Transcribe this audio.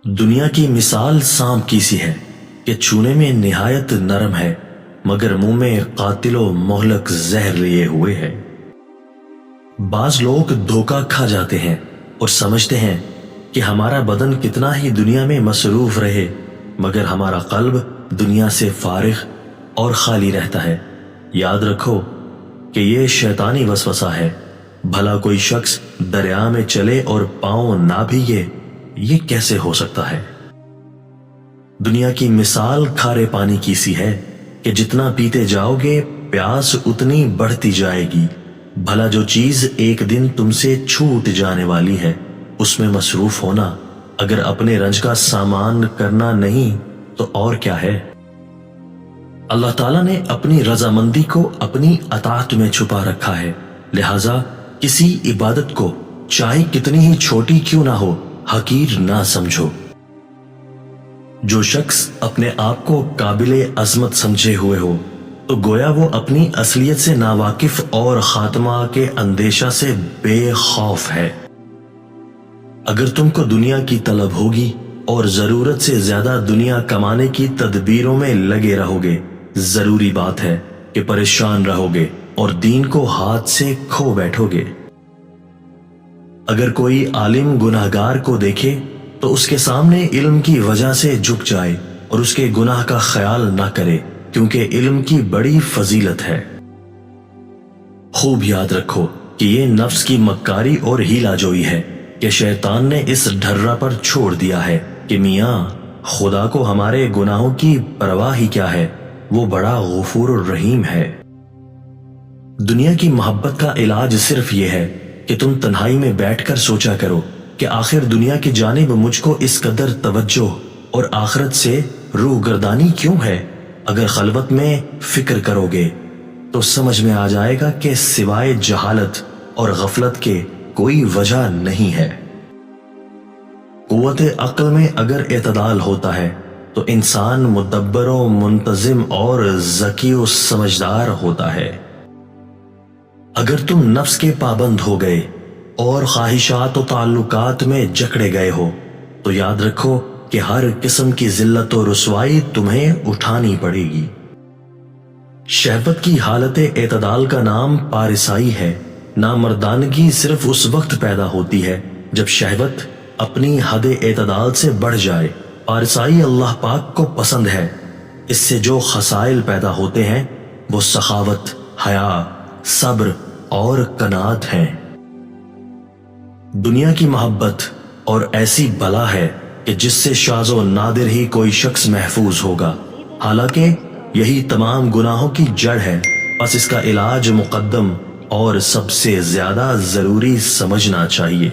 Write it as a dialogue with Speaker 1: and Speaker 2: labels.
Speaker 1: دنیا کی مثال سانپ کی سی ہے کہ چھونے میں نہایت نرم ہے مگر منہ میں قاتل و مہلک زہر لیے ہوئے ہے۔ بعض لوگ دھوکہ کھا جاتے ہیں اور سمجھتے ہیں کہ ہمارا بدن کتنا ہی دنیا میں مصروف رہے مگر ہمارا قلب دنیا سے فارغ اور خالی رہتا ہے۔ یاد رکھو کہ یہ شیطانی وسوسہ ہے۔ بھلا کوئی شخص دریا میں چلے اور پاؤں نہ بھیگے، یہ کیسے ہو سکتا ہے؟ دنیا کی مثال کھارے پانی کی سی ہے کہ جتنا پیتے جاؤ گے پیاس اتنی بڑھتی جائے گی۔ بھلا جو چیز ایک دن تم سے چھوٹ جانے والی ہے اس میں مصروف ہونا اگر اپنے رنج کا سامان کرنا نہیں تو اور کیا ہے؟ اللہ تعالیٰ نے اپنی رضامندی کو اپنی اطاعت میں چھپا رکھا ہے، لہذا کسی عبادت کو چاہے کتنی ہی چھوٹی کیوں نہ ہو حقیر نہ سمجھو۔ جو شخص اپنے آپ کو قابل عظمت سمجھے ہوئے ہو تو گویا وہ اپنی اصلیت سے ناواقف اور خاتمہ کے اندیشہ سے بے خوف ہے۔ اگر تم کو دنیا کی طلب ہوگی اور ضرورت سے زیادہ دنیا کمانے کی تدبیروں میں لگے رہو گے، ضروری بات ہے کہ پریشان رہو گے اور دین کو ہاتھ سے کھو بیٹھو گے۔ اگر کوئی عالم گناہگار کو دیکھے تو اس کے سامنے علم کی وجہ سے جھک جائے اور اس کے گناہ کا خیال نہ کرے، کیونکہ علم کی بڑی فضیلت ہے۔ خوب یاد رکھو کہ یہ نفس کی مکاری اور ہیلا جوئی ہے کہ شیطان نے اس ڈھرا پر چھوڑ دیا ہے کہ میاں خدا کو ہمارے گناہوں کی پرواہ ہی کیا ہے، وہ بڑا غفور الرحیم ہے۔ دنیا کی محبت کا علاج صرف یہ ہے کہ تم تنہائی میں بیٹھ کر سوچا کرو کہ آخر دنیا کی جانب مجھ کو اس قدر توجہ اور آخرت سے روح گردانی کیوں ہے؟ اگر خلوت میں فکر کرو گے تو سمجھ میں آ جائے گا کہ سوائے جہالت اور غفلت کے کوئی وجہ نہیں ہے۔ قوت عقل میں اگر اعتدال ہوتا ہے تو انسان مدبر و منتظم اور ذکی و سمجھدار ہوتا ہے۔ اگر تم نفس کے پابند ہو گئے اور خواہشات و تعلقات میں جکڑے گئے ہو تو یاد رکھو کہ ہر قسم کی ذلت و رسوائی تمہیں اٹھانی پڑے گی۔ شہوت کی حالت اعتدال کا نام پارسائی ہے۔ نامردانگی صرف اس وقت پیدا ہوتی ہے جب شہوت اپنی حد اعتدال سے بڑھ جائے۔ پارسائی اللہ پاک کو پسند ہے۔ اس سے جو خصائل پیدا ہوتے ہیں وہ سخاوت، حیا، صبر اور قناعت ہیں۔ دنیا کی محبت اور ایسی بلا ہے کہ جس سے شاذ و نادر ہی کوئی شخص محفوظ ہوگا، حالانکہ یہی تمام گناہوں کی جڑ ہے۔ بس اس کا علاج مقدم اور سب سے زیادہ ضروری سمجھنا چاہیے۔